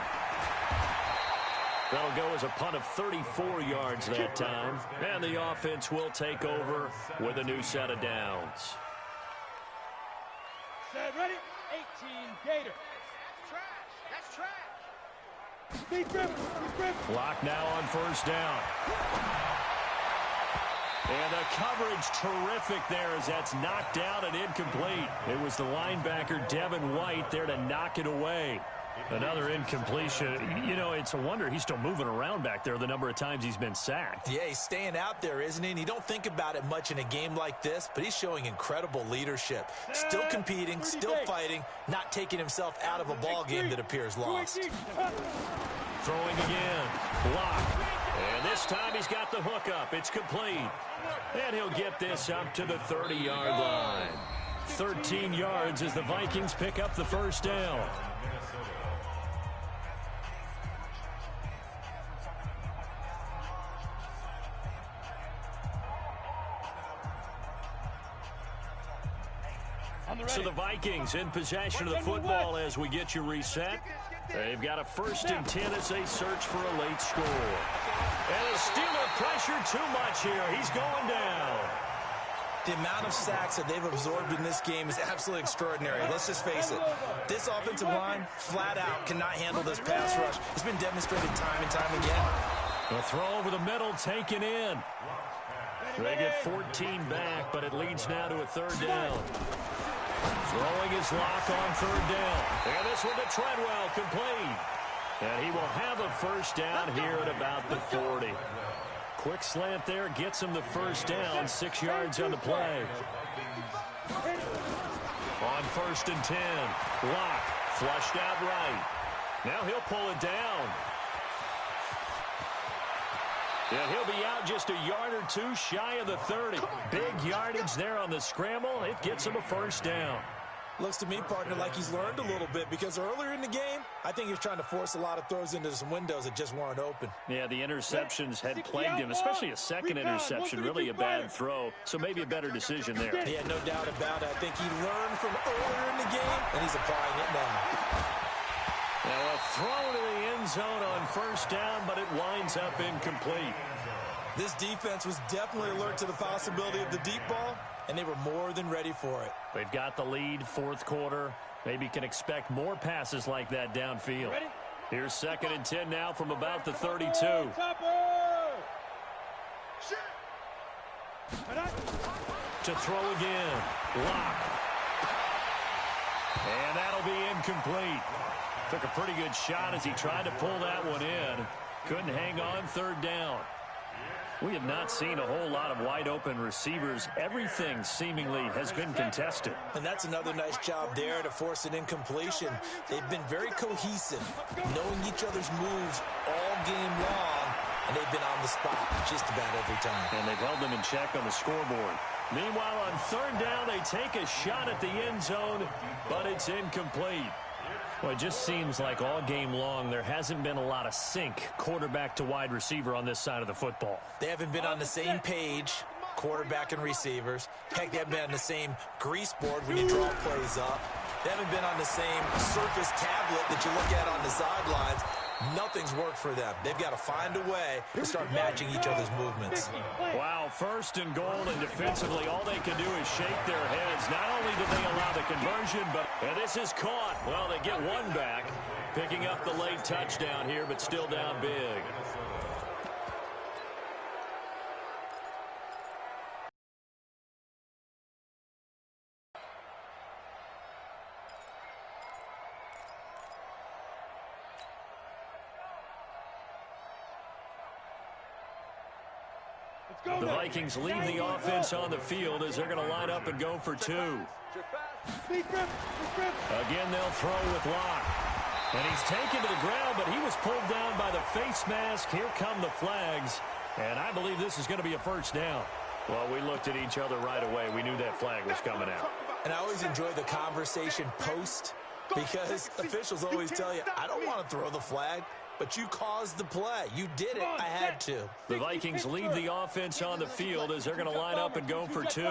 That'll go as a punt of 34 yards that time. And the offense will take over with a new set of downs. Set, ready? 18, Gator. That's trash. Speed grip. Lock now on first down. And the coverage terrific there as that's knocked down and incomplete. It was the linebacker Devin White there to knock it away. Another incompletion. You know, it's a wonder he's still moving around back there the number of times he's been sacked. Yeah, he's staying out there, isn't he? And you don't think about it much in a game like this, but he's showing incredible leadership. Still competing, still fighting, not taking himself out of a ball game that appears lost. Throwing again. Block. And this time he's got the hook up. It's complete. And he'll get this up to the 30-yard line. 13 yards as the Vikings pick up the first down. So the Vikings in possession of the football as we get you reset. They've got a 1st and 10 as they search for a late score. And the Steeler pressure too much here. He's going down. The amount of sacks that they've absorbed in this game is absolutely extraordinary. Let's just face it. This offensive line, flat out, cannot handle this pass rush. It's been demonstrated time and time again. A throw over the middle taken in. They get 14 back, but it leads now to a 3rd down. Throwing his lock on 3rd down. And this one to Treadwell, complete. And he will have a 1st down here at about the 40. Quick slant there, gets him the 1st down, 6 yards on the play. On 1st and 10, Lock flushed out right. Now he'll pull it down. Yeah, he'll be out just a yard or two shy of the 30. Big yardage there on the scramble. It gets him a 1st down. Looks to me, partner, like he's learned a little bit because earlier in the game, I think he was trying to force a lot of throws into some windows that just weren't open. Yeah, the interceptions had plagued him, especially a second interception, really a bad throw, so maybe a better decision there. Yeah, no doubt about it. I think he learned from earlier in the game, and he's applying it now. Now a throw to the end zone on 1st down, but it winds up incomplete. This defense was definitely alert to the possibility of the deep ball, and they were more than ready for it. They've got the lead, 4th quarter. Maybe can expect more passes like that downfield. Ready? Here's 2nd and 10 now from about the 32. To throw again. Lock. And that'll be incomplete. Took a pretty good shot as he tried to pull that one in. Couldn't hang on, 3rd down. We have not seen a whole lot of wide-open receivers. Everything seemingly has been contested. And that's another nice job there to force an incompletion. They've been very cohesive, knowing each other's moves all game long, and they've been on the spot just about every time. And they've held them in check on the scoreboard. Meanwhile, on 3rd down, they take a shot at the end zone, but it's incomplete. Well, it just seems like all game long there hasn't been a lot of sync quarterback to wide receiver on this side of the football. They haven't been on the same page, quarterback and receivers. Heck, they haven't been on the same grease board when you draw plays up. They haven't been on the same surface tablet that you look at on the sidelines. Nothing's worked for them. They've got to find a way to start matching each other's movements. Wow, 1st and goal, and defensively all they can do is shake their heads. Not only did they allow the conversion, but this is caught. Well, they get one back, picking up the late touchdown here, but still down big. The Vikings leave the offense on the field as they're going to line up and go for 2. Again, they'll throw with Lock. And he's taken to the ground, but he was pulled down by the face mask. Here come the flags. And I believe this is going to be a 1st down. Well, we looked at each other right away. We knew that flag was coming out. And I always enjoy the conversation post because officials always tell you, I don't want to throw the flag. But you caused the play. You did it. I had to. The Vikings leave the offense on the field as they're going to line up and go for 2.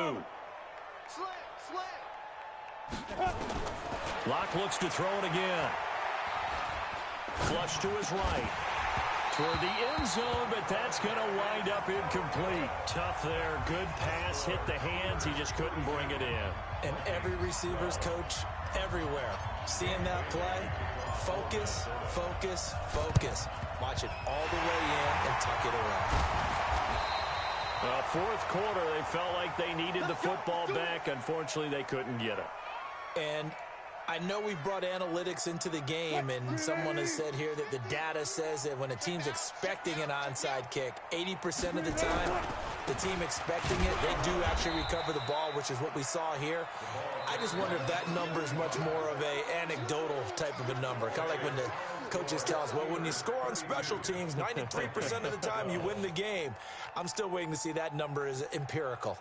Lock looks to throw it again. Flush to his right. Toward the end zone, but that's going to wind up incomplete. Tough there. Good pass. Hit the hands. He just couldn't bring it in. And every receiver's coach everywhere. Seeing that play, focus, focus, focus. Watch it all the way in and tuck it away. Well, 4th quarter, they felt like they needed the football back. Unfortunately, they couldn't get it. And I know we brought analytics into the game, and someone has said here that the data says that when a team's expecting an onside kick, 80% of the time, the team expecting it, they do actually recover the ball, which is what we saw here. I just wonder if that number is much more of a anecdotal type of a number. Kind of like when the coaches tell us, well, when you score on special teams, 93% of the time you win the game. I'm still waiting to see that number is empirical.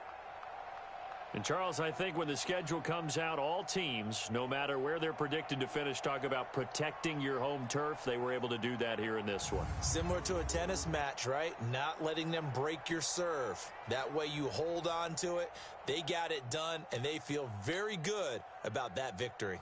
And, Charles, I think when the schedule comes out, all teams, no matter where they're predicted to finish, talk about protecting your home turf. They were able to do that here in this one. Similar to a tennis match, right? Not letting them break your serve. That way you hold on to it. They got it done, and they feel very good about that victory.